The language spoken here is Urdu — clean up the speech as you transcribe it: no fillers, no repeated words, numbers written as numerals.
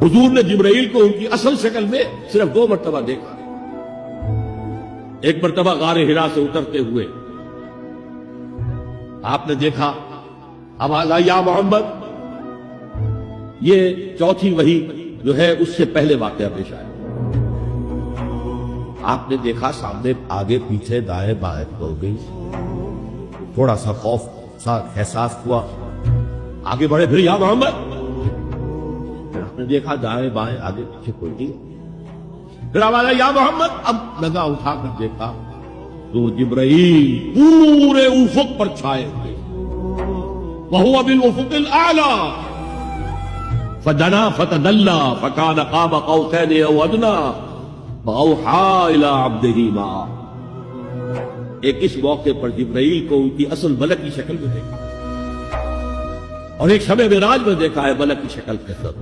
حضور نے جبرائیل کو ان کی اصل شکل میں صرف 2 مرتبہ دیکھا. ایک مرتبہ غار حرا سے اترتے ہوئے آپ نے دیکھا اب آلا یا محمد. یہ چوتھی وحی جو ہے اس سے پہلے واقعہ پیش آیا. آپ نے دیکھا سامنے آگے پیچھے دائیں بائیں ہو گئی. تھوڑا سا خوف سا احساس ہوا, آگے بڑھے پھر یا محمد. پھر آپ نے دیکھا دائیں بائیں آگے پیچھے کوئی نہیں. پھر آواز یا محمد. اب نگاہ اٹھا کر دیکھا تو جبرائیل پورے افق پر چھائے ہوئے. وَهُوَ بِالْأُفُقِ الْأَعْلَى فَدَنَا فَتَدَلَّى فَكَانَ قَابَ قَوْسَيْنِ أَوْ أَدْنَىٰ فَأَوْحَىٰ إِلَىٰ عَبْدِهِ مَا. ایک اس موقع پر جبرائیل کو ان کی اصل ملک کی شکل میں دیکھا, اور ایک شب معراج میں دیکھا ہے ملک کی شکل کے ساتھ.